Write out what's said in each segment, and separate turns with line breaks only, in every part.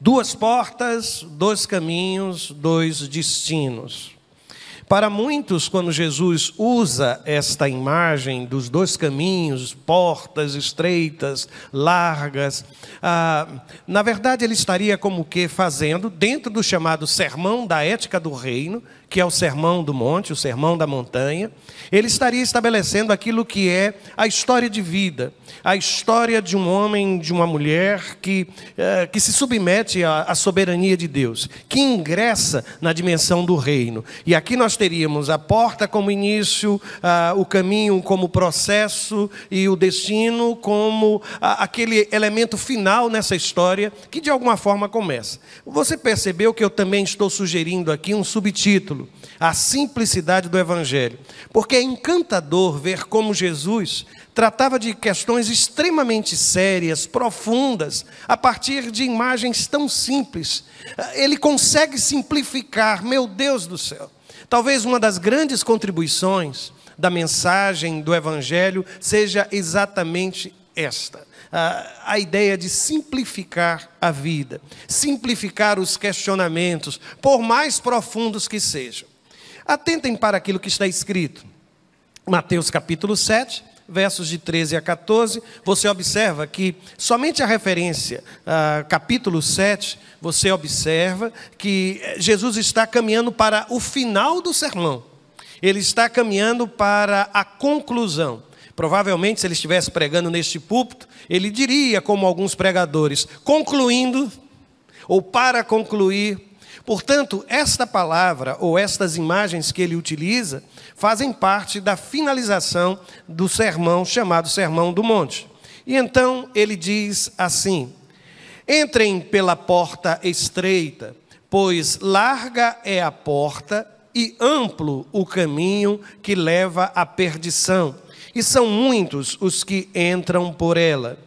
Duas portas, dois caminhos, dois destinos. Para muitos, quando Jesus usa esta imagem dos dois caminhos, portas estreitas, largas, na verdade ele estaria como que fazendo, dentro do chamado sermão da ética do reino, que é o sermão do monte, o sermão da montanha, ele estaria estabelecendo aquilo que é a história de vida, a história de um homem, de uma mulher que se submete à soberania de Deus, que ingressa na dimensão do reino. E aqui nós teríamos a porta como início, o caminho como processo e o destino como aquele elemento final nessa história que de alguma forma começa. Você percebeu que eu também estou sugerindo aqui um subtítulo: a simplicidade do Evangelho, porque é encantador ver como Jesus tratava de questões extremamente sérias, profundas, a partir de imagens tão simples. Ele consegue simplificar, meu Deus do céu. Talvez uma das grandes contribuições da mensagem do Evangelho seja exatamente esta: a ideia de simplificar a vida, simplificar os questionamentos, por mais profundos que sejam. Atentem para aquilo que está escrito. Mateus capítulo 7, versos de 13 a 14, você observa que somente a referência a capítulo 7, você observa que Jesus está caminhando para o final do sermão. Ele está caminhando para a conclusão. Provavelmente, se ele estivesse pregando neste púlpito, ele diria, como alguns pregadores, concluindo, ou para concluir. Portanto, esta palavra, ou estas imagens que ele utiliza, fazem parte da finalização do sermão chamado Sermão do Monte. E então ele diz assim: entrem pela porta estreita, pois larga é a porta e amplo o caminho que leva à perdição, e são muitos os que entram por ela.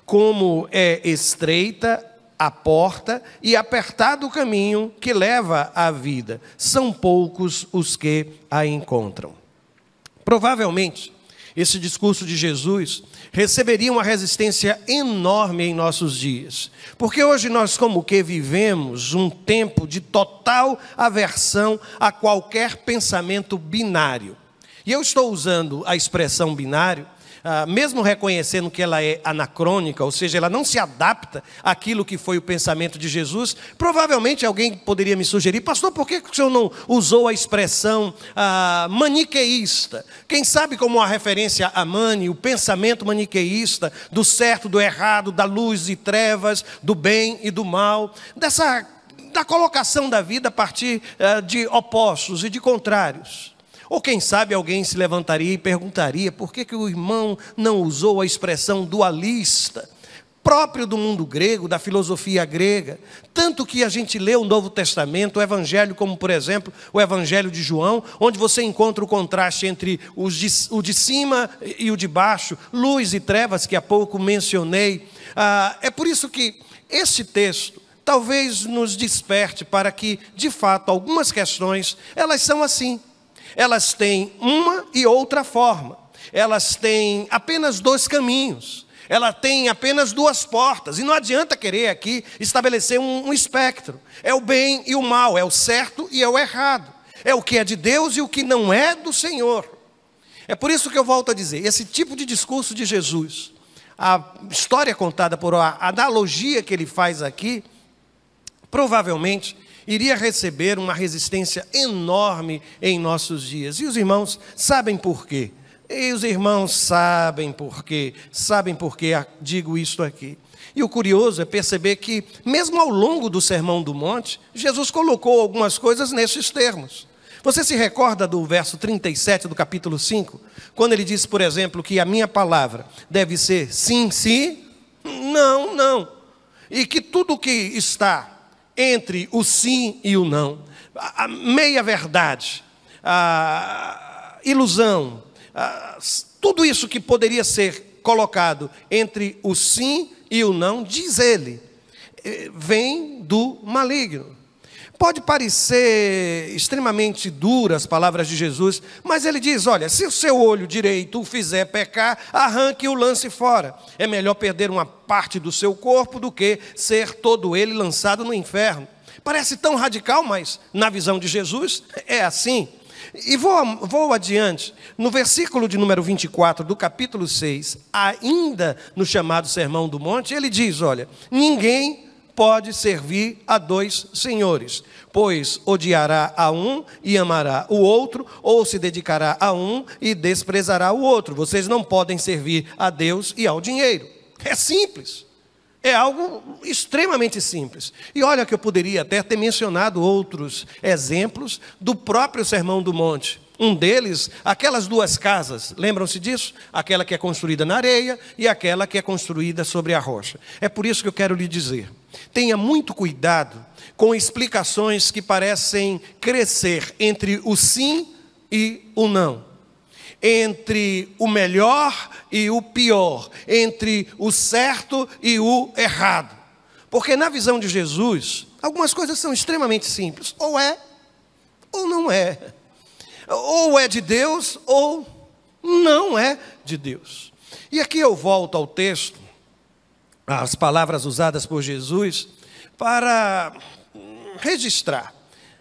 Como é estreita a porta e apertado o caminho que leva à vida, são poucos os que a encontram. Provavelmente, esse discurso de Jesus receberia uma resistência enorme em nossos dias, porque hoje nós como que vivemos um tempo de total aversão a qualquer pensamento binário. E eu estou usando a expressão binário, mesmo reconhecendo que ela é anacrônica, ou seja, ela não se adapta àquilo que foi o pensamento de Jesus. Provavelmente alguém poderia me sugerir: pastor, por que o senhor não usou a expressão maniqueísta? Quem sabe como uma referência a Mani, o pensamento maniqueísta, do certo, do errado, da luz e trevas, do bem e do mal, da colocação da vida a partir de opostos e de contrários. Ou quem sabe alguém se levantaria e perguntaria: por que o irmão não usou a expressão dualista, próprio do mundo grego, da filosofia grega? Tanto que a gente lê o Novo Testamento, o Evangelho, como por exemplo o Evangelho de João, onde você encontra o contraste entre o de cima e o de baixo, luz e trevas, que há pouco mencionei. É por isso que este texto talvez nos desperte para que, de fato, algumas questões, elas são assim. Elas têm uma e outra forma. Elas têm apenas dois caminhos. Ela tem apenas duas portas. E não adianta querer aqui estabelecer um espectro. É o bem e o mal, é o certo e é o errado. É o que é de Deus e o que não é do Senhor. É por isso que eu volto a dizer, esse tipo de discurso de Jesus, a história contada por a analogia que ele faz aqui, provavelmente iria receber uma resistência enorme em nossos dias. E os irmãos sabem por quê. Sabem por quê digo isto aqui. E o curioso é perceber que, mesmo ao longo do Sermão do Monte, Jesus colocou algumas coisas nesses termos. Você se recorda do verso 37 do capítulo 5? Quando ele diz, por exemplo, que a minha palavra deve ser sim, sim, não, não. E que tudo que está entre o sim e o não, a meia-verdade, a ilusão, tudo isso que poderia ser colocado entre o sim e o não, diz ele, vem do maligno. Pode parecer extremamente duras as palavras de Jesus, mas ele diz, olha, se o seu olho direito o fizer pecar, arranque e o lance fora. É melhor perder uma parte do seu corpo do que ser todo ele lançado no inferno. Parece tão radical, mas na visão de Jesus é assim. E vou adiante, no versículo de número 24 do capítulo 6, ainda no chamado Sermão do Monte, ele diz, olha, ninguém pode servir a dois senhores, pois odiará a um e amará o outro, ou se dedicará a um e desprezará o outro. Vocês não podem servir a Deus e ao dinheiro. É simples, é algo extremamente simples. E olha que eu poderia até ter mencionado outros exemplos do próprio Sermão do Monte. Um deles, aquelas duas casas, lembram-se disso? Aquela que é construída na areia e aquela que é construída sobre a rocha. É por isso que eu quero lhe dizer, tenha muito cuidado com explicações que parecem crescer entre o sim e o não, entre o melhor e o pior, entre o certo e o errado. Porque na visão de Jesus, algumas coisas são extremamente simples, ou é ou não é. Ou é de Deus, ou não é de Deus. E aqui eu volto ao texto, às palavras usadas por Jesus, para registrar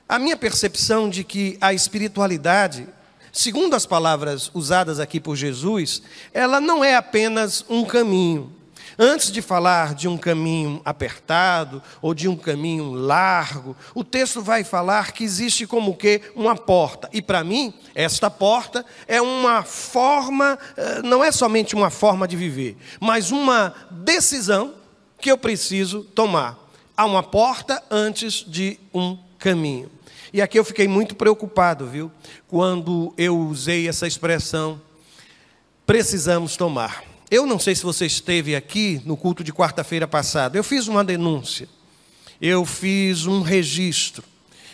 a minha percepção de que a espiritualidade, segundo as palavras usadas aqui por Jesus, ela não é apenas um caminho. Antes de falar de um caminho apertado ou de um caminho largo, o texto vai falar que existe como que uma porta. E para mim, esta porta é uma forma, não é somente uma forma de viver, mas uma decisão que eu preciso tomar. Há uma porta antes de um caminho. E aqui eu fiquei muito preocupado, viu? Quando eu usei essa expressão, precisamos tomar. Eu não sei se você esteve aqui no culto de quarta-feira passada. Eu fiz uma denúncia. Eu fiz um registro.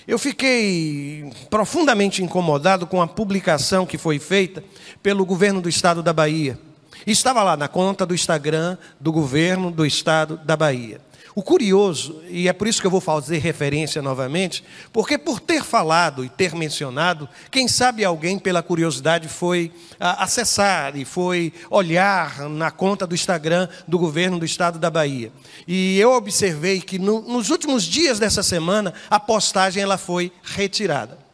Eu fiquei profundamente incomodado com a publicação que foi feita pelo governo do estado da Bahia. Estava lá na conta do Instagram do governo do estado da Bahia. O curioso, e é por isso que eu vou fazer referência novamente, porque por ter falado e ter mencionado, quem sabe alguém pela curiosidade foi acessar e foi olhar na conta do Instagram do governo do estado da Bahia. E eu observei que nos últimos dias dessa semana, a postagem ela foi retirada.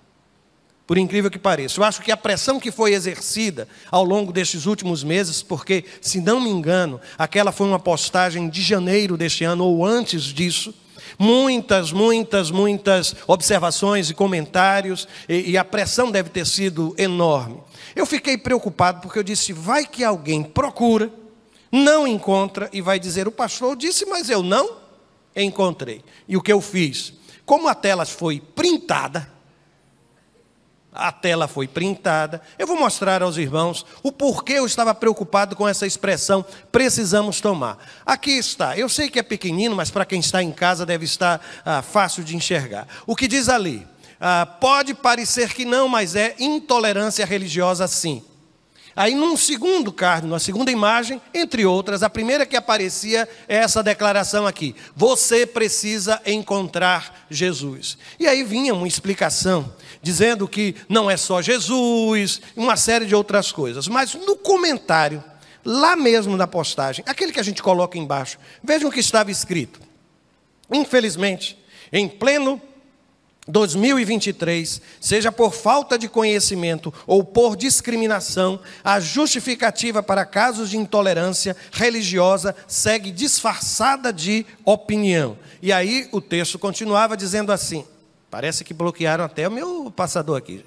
Por incrível que pareça, eu acho que a pressão que foi exercida ao longo destes últimos meses, porque, se não me engano, aquela foi uma postagem de janeiro deste ano, ou antes disso, muitas observações e comentários, e a pressão deve ter sido enorme. Eu fiquei preocupado, porque eu disse, vai que alguém procura, não encontra, e vai dizer, o pastor disse, mas eu não encontrei. E o que eu fiz? Como a tela foi printada, eu vou mostrar aos irmãos o porquê eu estava preocupado com essa expressão, precisamos tomar. Aqui está, eu sei que é pequenino, mas para quem está em casa deve estar fácil de enxergar. O que diz ali? Pode parecer que não, mas é intolerância religiosa sim. Aí num segundo card, numa segunda imagem, entre outras, a primeira que aparecia é essa declaração aqui. Você precisa encontrar Jesus. E aí vinha uma explicação, dizendo que não é só Jesus, uma série de outras coisas. Mas no comentário, lá mesmo na postagem, aquele que a gente coloca embaixo, vejam o que estava escrito. Infelizmente, em pleno 2023, seja por falta de conhecimento ou por discriminação, a justificativa para casos de intolerância religiosa segue disfarçada de opinião. E aí o texto continuava dizendo assim, parece que bloquearam até o meu passador aqui.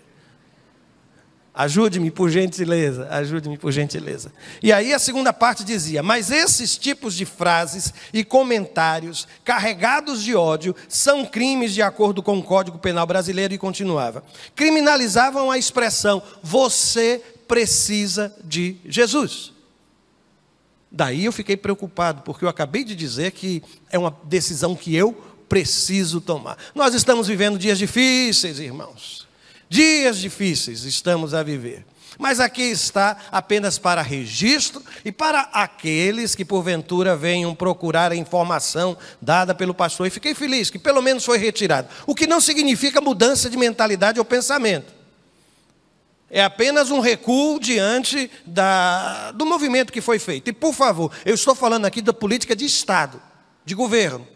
Ajude-me, por gentileza, ajude-me, por gentileza. E aí a segunda parte dizia, mas esses tipos de frases e comentários carregados de ódio são crimes de acordo com o Código Penal brasileiro, e continuava. Criminalizavam a expressão, você precisa de Jesus. Daí eu fiquei preocupado, porque eu acabei de dizer que é uma decisão que eu preciso tomar. Nós estamos vivendo dias difíceis, irmãos. Dias difíceis estamos a viver. Mas aqui está apenas para registro e para aqueles que porventura venham procurar a informação dada pelo pastor. E fiquei feliz que pelo menos foi retirado. O que não significa mudança de mentalidade ou pensamento. É apenas um recuo diante do movimento que foi feito. E por favor, eu estou falando aqui da política de Estado, de governo.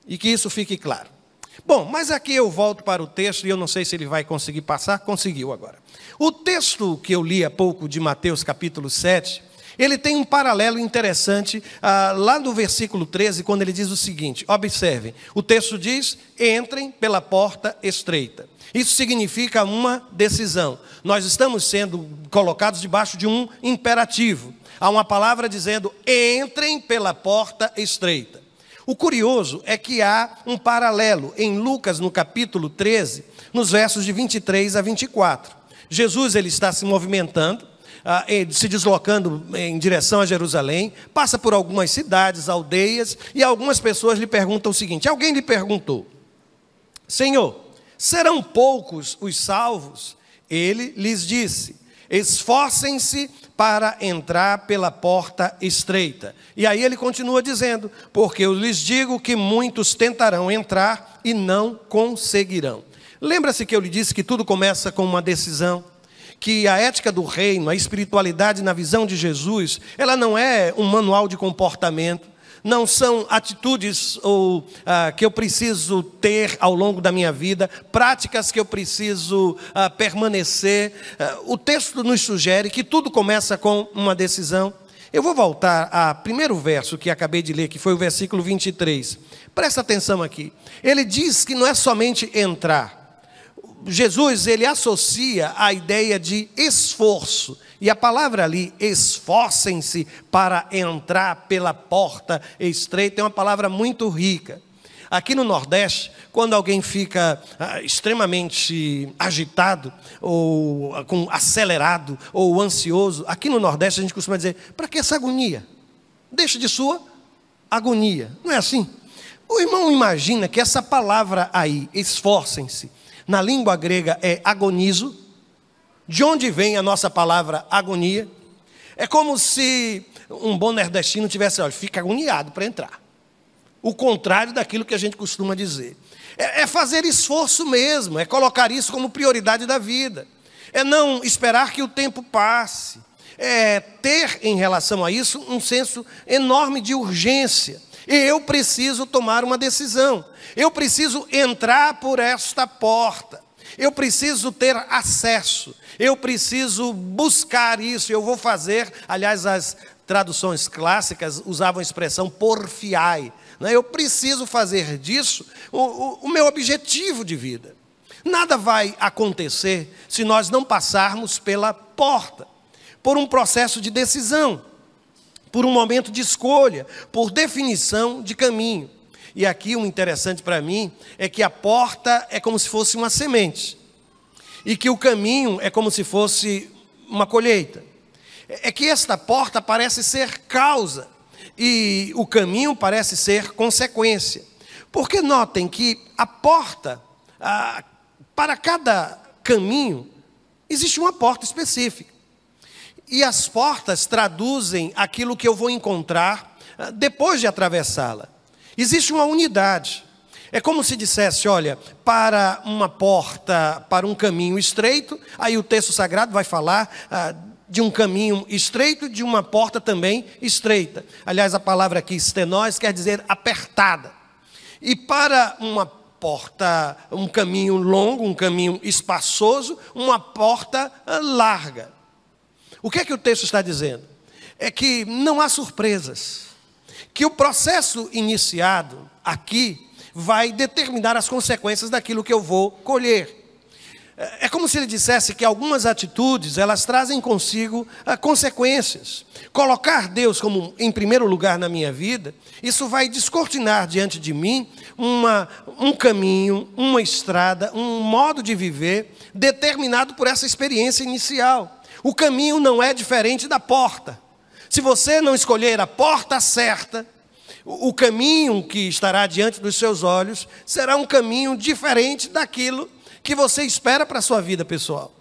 E que isso fique claro. Bom, mas aqui eu volto para o texto, e eu não sei se ele vai conseguir passar. Conseguiu agora. O texto que eu li há pouco, de Mateus capítulo 7, ele tem um paralelo interessante, lá no versículo 13, quando ele diz o seguinte, observem, o texto diz, entrem pela porta estreita. Isso significa uma decisão. Nós estamos sendo colocados debaixo de um imperativo. Há uma palavra dizendo, entrem pela porta estreita. O curioso é que há um paralelo em Lucas, no capítulo 13, nos versos de 23 a 24. Jesus ele está se movimentando, se deslocando em direção a Jerusalém, passa por algumas cidades, aldeias, e algumas pessoas lhe perguntam o seguinte, alguém lhe perguntou, Senhor, serão poucos os salvos? Ele lhes disse, esforcem-se para entrar pela porta estreita. E aí ele continua dizendo, porque eu lhes digo que muitos tentarão entrar e não conseguirão. Lembra-se que eu lhe disse que tudo começa com uma decisão? Que a ética do reino, a espiritualidade na visão de Jesus, ela não é um manual de comportamento, não são atitudes que eu preciso ter ao longo da minha vida, práticas que eu preciso permanecer. O texto nos sugere que tudo começa com uma decisão. Eu vou voltar ao primeiro verso que acabei de ler, que foi o versículo 23. Presta atenção aqui. Ele diz que não é somente entrar. Jesus, ele associa a ideia de esforço. E a palavra ali, esforcem-se para entrar pela porta estreita, é uma palavra muito rica. Aqui no Nordeste, quando alguém fica extremamente agitado, ou acelerado, ou ansioso, aqui no Nordeste a gente costuma dizer, para que essa agonia? Deixa de sua agonia. Não é assim? O irmão imagina que essa palavra aí, esforcem-se, na língua grega é agonizo. De onde vem a nossa palavra agonia? É como se um bom nordestino tivesse, olha, fica agoniado para entrar. O contrário daquilo que a gente costuma dizer. É fazer esforço mesmo, é colocar isso como prioridade da vida. É não esperar que o tempo passe. É ter em relação a isso um senso enorme de urgência. E eu preciso tomar uma decisão. Eu preciso entrar por esta porta. Eu preciso ter acesso. Eu preciso buscar isso. Eu vou fazer. Aliás, as traduções clássicas usavam a expressão porfiai. Eu preciso fazer disso o meu objetivo de vida. Nada vai acontecer se nós não passarmos pela porta, por um processo de decisão, por um momento de escolha, por definição de caminho. E aqui o interessante para mim é que a porta é como se fosse uma semente. E que o caminho é como se fosse uma colheita. É que esta porta parece ser causa e o caminho parece ser consequência. Porque notem que a porta, para cada caminho, existe uma porta específica. E as portas traduzem aquilo que eu vou encontrar depois de atravessá-la. Existe uma unidade. É como se dissesse, olha, para uma porta, para um caminho estreito, aí o texto sagrado vai falar de um caminho estreito e de uma porta também estreita. Aliás, a palavra aqui, stenós, quer dizer apertada. E para uma porta, um caminho longo, um caminho espaçoso, uma porta larga. O que é que o texto está dizendo? É que não há surpresas. Que o processo iniciado aqui vai determinar as consequências daquilo que eu vou colher. É como se ele dissesse que algumas atitudes, elas trazem consigo consequências. Colocar Deus como em primeiro lugar na minha vida, isso vai descortinar diante de mim um caminho, uma estrada, um modo de viver determinado por essa experiência inicial. O caminho não é diferente da porta. Se você não escolher a porta certa, o caminho que estará diante dos seus olhos será um caminho diferente daquilo que você espera para a sua vida pessoal.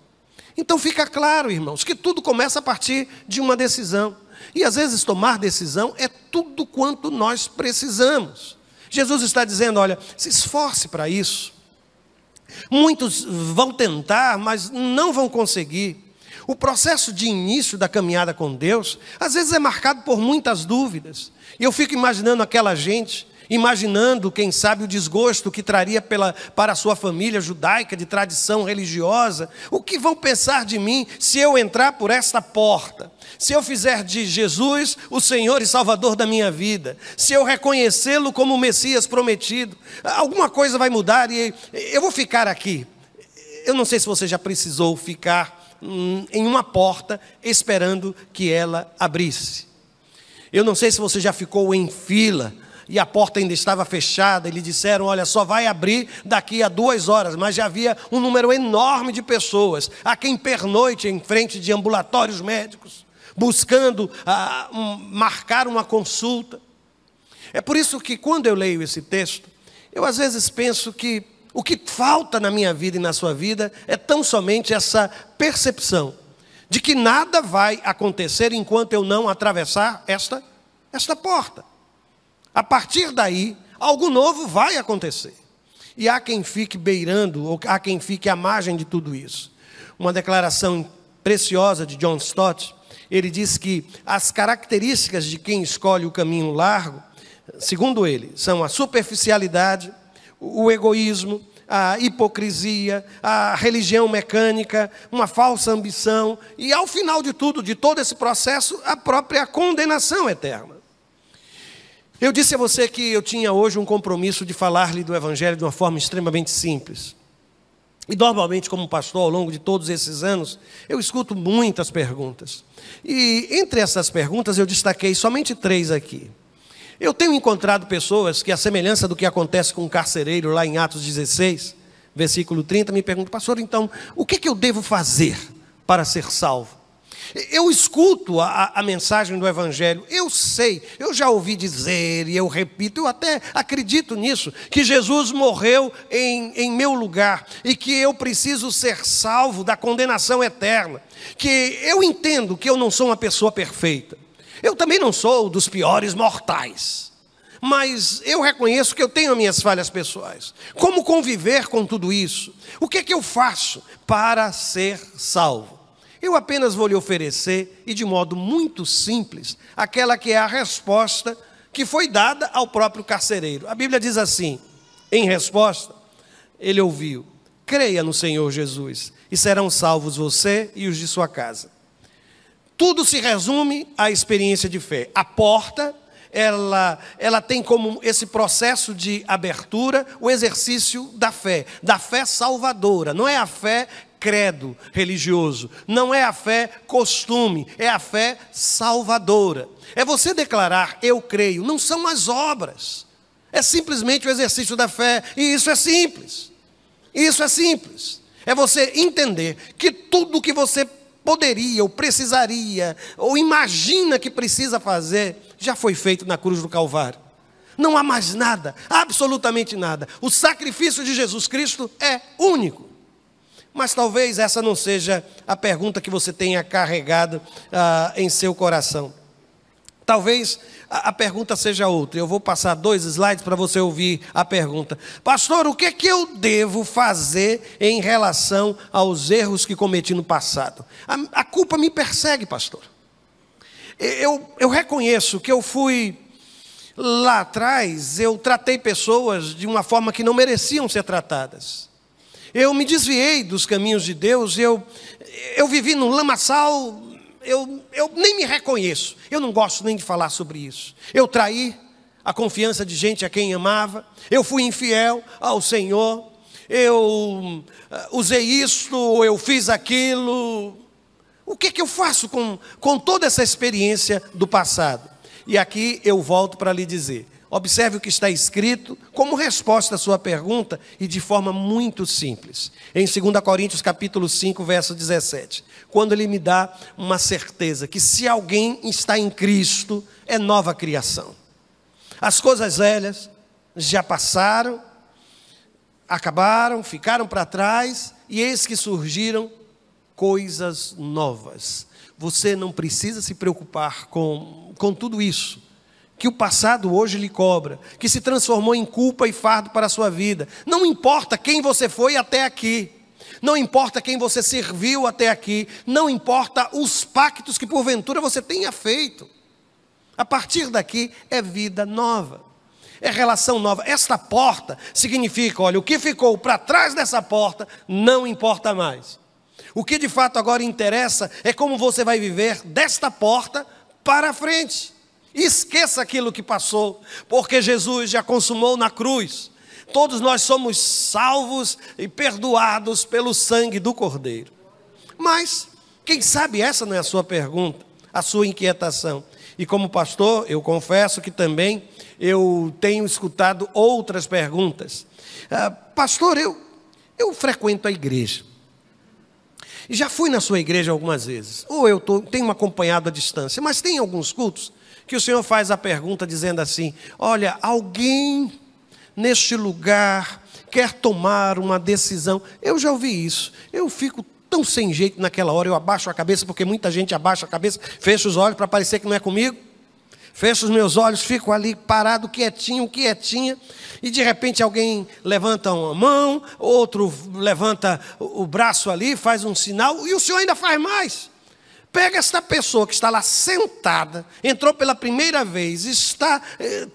Então fica claro, irmãos, que tudo começa a partir de uma decisão. E às vezes tomar decisão é tudo quanto nós precisamos. Jesus está dizendo, olha, se esforce para isso. Muitos vão tentar, mas não vão conseguir. O processo de início da caminhada com Deus, às vezes é marcado por muitas dúvidas. E eu fico imaginando aquela gente, imaginando, quem sabe, o desgosto que traria para a sua família judaica, de tradição religiosa. O que vão pensar de mim se eu entrar por esta porta? Se eu fizer de Jesus o Senhor e Salvador da minha vida? Se eu reconhecê-lo como o Messias prometido? Alguma coisa vai mudar e eu vou ficar aqui. Eu não sei se você já precisou ficar em uma porta esperando que ela abrisse. Eu não sei se você já ficou em fila e a porta ainda estava fechada, e lhe disseram, olha, só vai abrir daqui a 2 horas, mas já havia um número enorme de pessoas, a quem pernoite em frente de ambulatórios médicos, buscando marcar uma consulta. É por isso que quando eu leio esse texto, eu às vezes penso que o que falta na minha vida e na sua vida é tão somente essa percepção de que nada vai acontecer enquanto eu não atravessar esta porta. A partir daí, algo novo vai acontecer. E há quem fique beirando, ou há quem fique à margem de tudo isso. Uma declaração preciosa de John Stott, ele diz que as características de quem escolhe o caminho largo, segundo ele, são a superficialidade, o egoísmo, a hipocrisia, a religião mecânica, uma falsa ambição e, ao final de tudo, de todo esse processo, a própria condenação eterna. Eu disse a você que eu tinha hoje um compromisso de falar-lhe do Evangelho de uma forma extremamente simples. E normalmente, como pastor, ao longo de todos esses anos, eu escuto muitas perguntas. E entre essas perguntas eu destaquei somente 3 aqui. Eu tenho encontrado pessoas que, à semelhança do que acontece com um carcereiro lá em Atos 16, versículo 30, me perguntam, pastor, então, o que eu devo fazer para ser salvo? Eu escuto a mensagem do Evangelho, eu sei, eu já ouvi dizer, e eu repito, eu até acredito nisso, que Jesus morreu em meu lugar, e que eu preciso ser salvo da condenação eterna, que eu entendo que eu não sou uma pessoa perfeita, eu também não sou dos piores mortais, mas eu reconheço que eu tenho minhas falhas pessoais. Como conviver com tudo isso? O que é que eu faço para ser salvo? Eu apenas vou lhe oferecer, e de modo muito simples, aquela que é a resposta que foi dada ao próprio carcereiro. A Bíblia diz assim, em resposta, ele ouviu, creia no Senhor Jesus, e serão salvos você e os de sua casa. Tudo se resume à experiência de fé. A porta, ela tem como esse processo de abertura o exercício da fé salvadora. Não é a fé credo religioso, não é a fé costume, é a fé salvadora. É você declarar, eu creio, não são as obras, é simplesmente o exercício da fé, e isso é simples, é você entender que tudo que você poderia, ou precisaria, ou imagina que precisa fazer, já foi feito na cruz do Calvário. Não há mais nada, absolutamente nada. O sacrifício de Jesus Cristo é único. Mas talvez essa não seja a pergunta que você tenha carregado em seu coração. Talvez a pergunta seja outra. Eu vou passar 2 slides para você ouvir a pergunta. Pastor, o que é que eu devo fazer em relação aos erros que cometi no passado? A culpa me persegue, pastor. Eu reconheço que eu fui lá atrás, eu tratei pessoas de uma forma que não mereciam ser tratadas. Eu me desviei dos caminhos de Deus, eu vivi num lamaçal, eu nem me reconheço, eu não gosto nem de falar sobre isso. Eu traí a confiança de gente a quem amava, eu fui infiel ao Senhor, eu usei isto, eu fiz aquilo. O que eu faço com toda essa experiência do passado? E aqui eu volto para lhe dizer, observe o que está escrito como resposta à sua pergunta e de forma muito simples. Em 2 Coríntios capítulo 5, verso 17. Quando ele me dá uma certeza que se alguém está em Cristo, é nova criação. As coisas velhas já passaram, acabaram, ficaram para trás, e eis que surgiram coisas novas. Você não precisa se preocupar com tudo isso que o passado hoje lhe cobra, que se transformou em culpa e fardo para a sua vida. Não importa quem você foi até aqui, não importa quem você serviu até aqui, não importa os pactos que porventura você tenha feito. A partir daqui é vida nova, é relação nova. Esta porta significa, olha, o que ficou para trás dessa porta não importa mais. O que de fato agora interessa é como você vai viver desta porta para frente. Esqueça aquilo que passou, porque Jesus já consumou na cruz. Todos nós somos salvos e perdoados pelo sangue do Cordeiro. Mas, quem sabe essa não é a sua pergunta, a sua inquietação. E como pastor, eu confesso que também eu tenho escutado outras perguntas. Pastor, eu frequento a igreja. E já fui na sua igreja algumas vezes. Ou eu tenho acompanhado à distância, mas tem alguns cultos que o Senhor faz a pergunta dizendo assim: olha, alguém neste lugar quer tomar uma decisão. Eu já ouvi isso. Eu fico tão sem jeito naquela hora, eu abaixo a cabeça, porque muita gente abaixa a cabeça, fecha os olhos para parecer que não é comigo. Fecho os meus olhos, fico ali parado, quietinho, quietinha, e de repente alguém levanta uma mão, outro levanta o braço ali, faz um sinal, e o Senhor ainda faz mais. Pega esta pessoa que está lá sentada, entrou pela primeira vez, está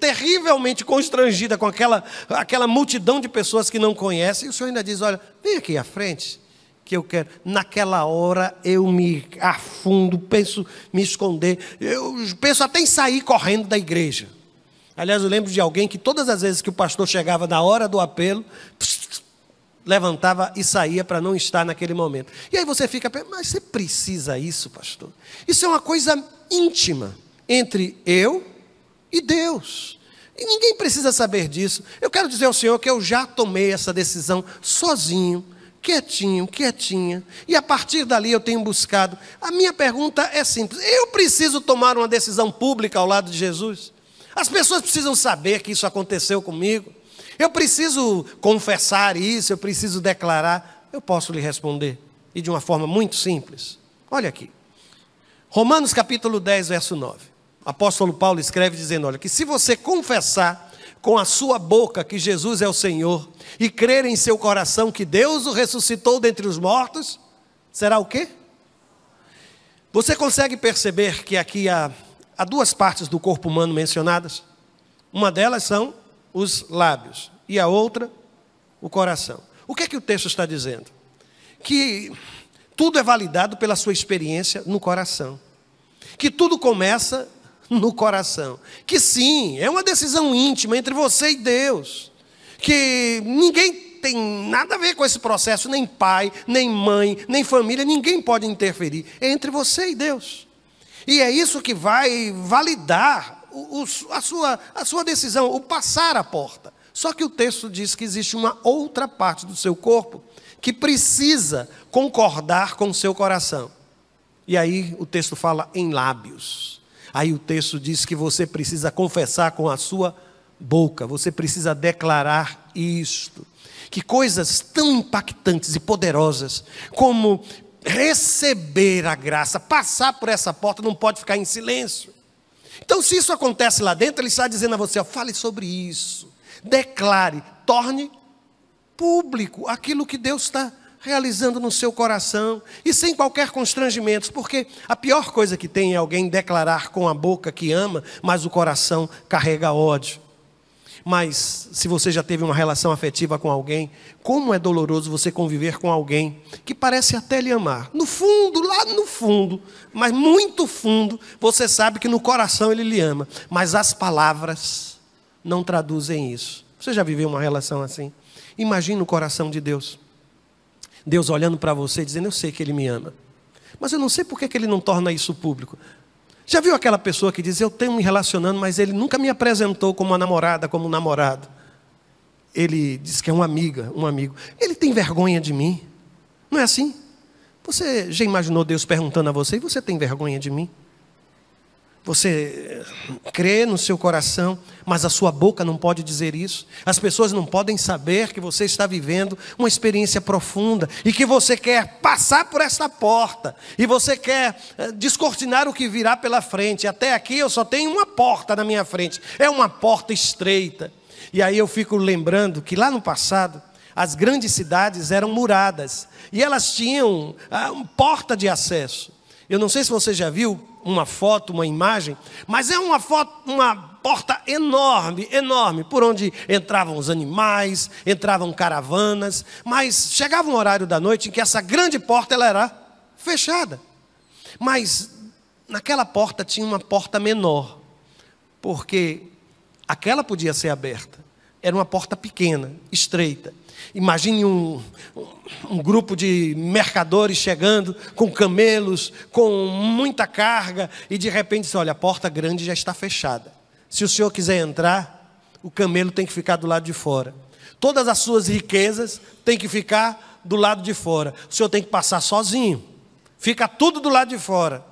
terrivelmente constrangida com aquela multidão de pessoas que não conhecem, e o Senhor ainda diz: olha, vem aqui à frente, que eu quero. Naquela hora eu me afundo, penso me esconder, eu penso até em sair correndo da igreja. Aliás, eu lembro de alguém que todas as vezes que o pastor chegava na hora do apelo, levantava e saía para não estar naquele momento. E aí você fica pensando: mas você precisa isso, pastor? Isso é uma coisa íntima entre eu e Deus. E ninguém precisa saber disso. Eu quero dizer ao Senhor que eu já tomei essa decisão sozinho, quietinho, quietinha, e a partir dali eu tenho buscado. A minha pergunta é simples: eu preciso tomar uma decisão pública ao lado de Jesus? As pessoas precisam saber que isso aconteceu comigo? Eu preciso confessar isso, eu preciso declarar? Eu posso lhe responder, e de uma forma muito simples. Olha aqui, Romanos capítulo 10, verso 9. O apóstolo Paulo escreve dizendo: olha, que se você confessar com a sua boca que Jesus é o Senhor, e crer em seu coração que Deus o ressuscitou dentre os mortos, será o quê? Você consegue perceber que aqui há duas partes do corpo humano mencionadas? Uma delas são os lábios, e a outra, o coração. O que é que o texto está dizendo? Que tudo é validado pela sua experiência no coração, que tudo começa no coração, que sim, é uma decisão íntima entre você e Deus, que ninguém tem nada a ver com esse processo, nem pai, nem mãe, nem família, ninguém pode interferir, é entre você e Deus, e é isso que vai validar a sua decisão, o passar a porta. Só que o texto diz que existe uma outra parte do seu corpo que precisa concordar com o seu coração, e aí o texto fala em lábios. Aí o texto diz que você precisa confessar com a sua boca, você precisa declarar isto. Que coisas tão impactantes e poderosas como receber a graça, passar por essa porta, não pode ficar em silêncio. Então, se isso acontece lá dentro, ele está dizendo a você: ó, fale sobre isso, declare, torne público aquilo que Deus está realizando no seu coração, e sem qualquer constrangimento, porque a pior coisa que tem é alguém declarar com a boca que ama, mas o coração carrega ódio. Mas se você já teve uma relação afetiva com alguém, como é doloroso você conviver com alguém que parece até lhe amar. No fundo, lá no fundo, mas muito fundo, você sabe que no coração ele lhe ama, mas as palavras não traduzem isso. Você já viveu uma relação assim? Imagina o coração de Deus. Deus olhando para você dizendo: eu sei que Ele me ama, mas eu não sei por que Ele não torna isso público. Já viu aquela pessoa que diz: eu tenho me relacionando, mas Ele nunca me apresentou como uma namorada, como um namorado. Ele diz que é uma amiga, um amigo. Ele tem vergonha de mim. Não é assim? Você já imaginou Deus perguntando a você: e você tem vergonha de mim? Você crê no seu coração, mas a sua boca não pode dizer isso. As pessoas não podem saber que você está vivendo uma experiência profunda e que você quer passar por essa porta. E você quer descortinar o que virá pela frente. Até aqui eu só tenho uma porta na minha frente. É uma porta estreita. E aí eu fico lembrando que lá no passado, as grandes cidades eram muradas. E elas tinham uma porta de acesso. Eu não sei se você já viu uma foto, uma imagem, mas é uma porta enorme, enorme, por onde entravam os animais, entravam caravanas, mas chegava um horário da noite em que essa grande porta ela era fechada. Mas naquela porta tinha uma porta menor, porque aquela podia ser aberta. Era uma porta pequena, estreita. Imagine um grupo de mercadores chegando com camelos, com muita carga, e de repente diz, olha, a porta grande já está fechada. Se o senhor quiser entrar, o camelo tem que ficar do lado de fora. Todas as suas riquezas têm que ficar do lado de fora. O senhor tem que passar sozinho. Fica tudo do lado de fora.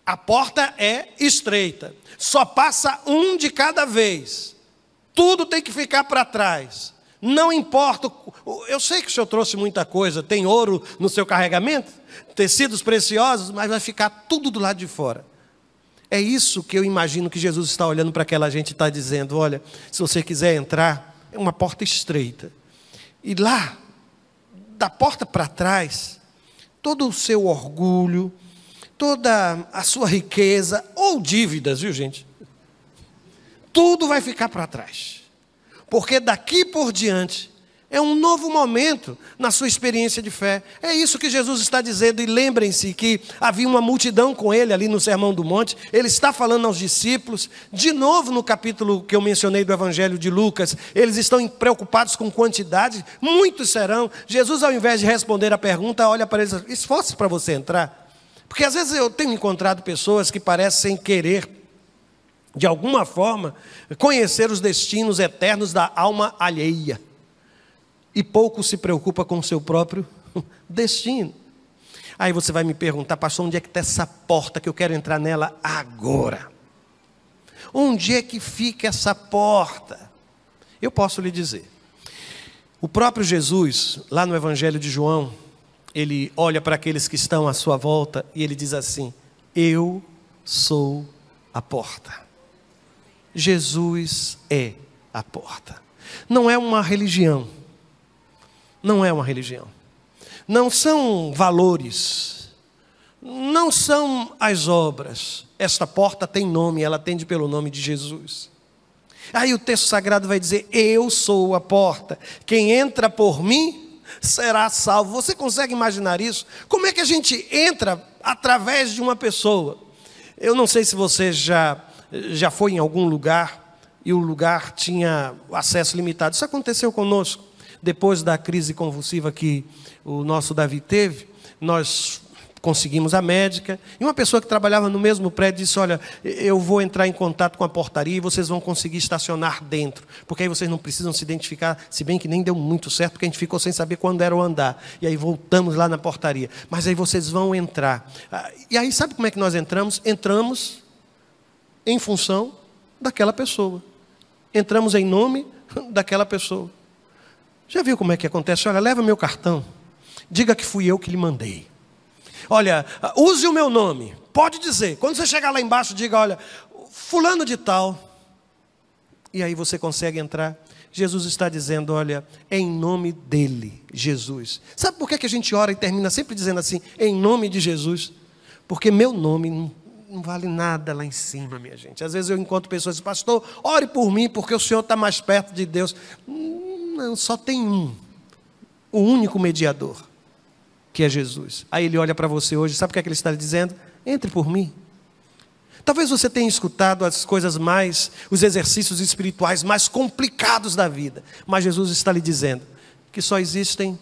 A porta é estreita. Só passa um de cada vez. Tudo tem que ficar para trás. Não importa, eu sei que o senhor trouxe muita coisa, tem ouro no seu carregamento, tecidos preciosos, mas vai ficar tudo do lado de fora. É isso que eu imagino que Jesus está olhando para aquela gente e está dizendo, olha, se você quiser entrar, é uma porta estreita. E lá, da porta para trás, todo o seu orgulho, toda a sua riqueza, ou dívidas, viu gente? Tudo vai ficar para trás. Porque daqui por diante é um novo momento na sua experiência de fé. É isso que Jesus está dizendo. E lembrem-se que havia uma multidão com ele ali no Sermão do Monte. Ele está falando aos discípulos. De novo no capítulo que eu mencionei do Evangelho de Lucas. Eles estão preocupados com quantidade. Muitos serão. Jesus, ao invés de responder a pergunta, olha para eles. Esforce para você entrar. Porque às vezes eu tenho encontrado pessoas que parecem querer, de alguma forma, conhecer os destinos eternos da alma alheia. E pouco se preocupa com o seu próprio destino. Aí você vai me perguntar, pastor, onde é que está essa porta que eu quero entrar nela agora? Onde é que fica essa porta? Eu posso lhe dizer. O próprio Jesus, lá no Evangelho de João, ele olha para aqueles que estão à sua volta e ele diz assim, eu sou a porta. Jesus é a porta. Não é uma religião. Não é uma religião. Não são valores. Não são as obras. Esta porta tem nome, ela atende pelo nome de Jesus. Aí o texto sagrado vai dizer, eu sou a porta. Quem entra por mim será salvo. Você consegue imaginar isso? Como é que a gente entra através de uma pessoa? Eu não sei se você já foi em algum lugar e o lugar tinha acesso limitado. Isso aconteceu conosco. Depois da crise convulsiva que o nosso Davi teve, nós conseguimos a médica. E uma pessoa que trabalhava no mesmo prédio disse, olha, eu vou entrar em contato com a portaria e vocês vão conseguir estacionar dentro. Porque aí vocês não precisam se identificar, se bem que nem deu muito certo, porque a gente ficou sem saber quando era o andar. E aí voltamos lá na portaria. Mas aí vocês vão entrar. E aí sabe como é que nós entramos? Entramos em função daquela pessoa. Entramos em nome daquela pessoa. Já viu como é que acontece? Olha, leva meu cartão. Diga que fui eu que lhe mandei. Olha, use o meu nome. Pode dizer. Quando você chegar lá embaixo, diga, olha, fulano de tal. E aí você consegue entrar. Jesus está dizendo, olha, é em nome dele, Jesus. Sabe por que a gente ora e termina sempre dizendo assim, em nome de Jesus? Porque meu nome não vale nada lá em cima, minha gente. Às vezes eu encontro pessoas que dizem, pastor, ore por mim, porque o Senhor está mais perto de Deus. Não, só tem um. O único mediador, que é Jesus. Aí ele olha para você hoje, sabe o que é que ele está lhe dizendo? Entre por mim. Talvez você tenha escutado as coisas mais, os exercícios espirituais mais complicados da vida. Mas Jesus está lhe dizendo que só existem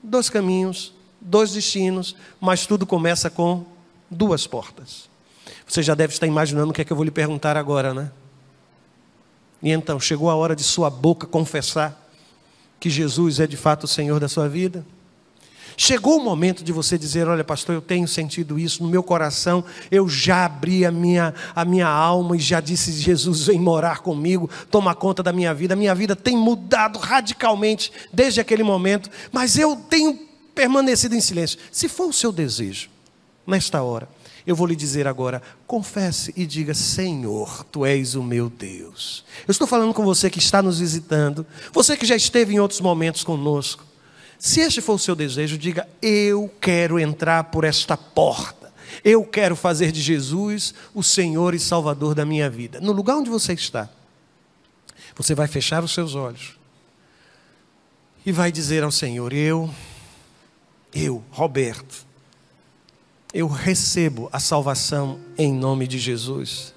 dois caminhos, dois destinos, mas tudo começa com duas portas. Você já deve estar imaginando o que é que eu vou lhe perguntar agora, né? E então, chegou a hora de sua boca confessar que Jesus é de fato o Senhor da sua vida? Chegou o momento de você dizer: olha, pastor, eu tenho sentido isso no meu coração, eu já abri a minha alma e já disse: Jesus, vem morar comigo, toma conta da minha vida tem mudado radicalmente desde aquele momento, mas eu tenho permanecido em silêncio. Se for o seu desejo, nesta hora, eu vou lhe dizer agora: confesse e diga: Senhor, Tu és o meu Deus. Eu estou falando com você que está nos visitando, você que já esteve em outros momentos conosco. Se este for o seu desejo, diga: eu quero entrar por esta porta. Eu quero fazer de Jesus o Senhor e Salvador da minha vida. No lugar onde você está, você vai fechar os seus olhos e vai dizer ao Senhor: eu, Roberto, eu recebo a salvação em nome de Jesus.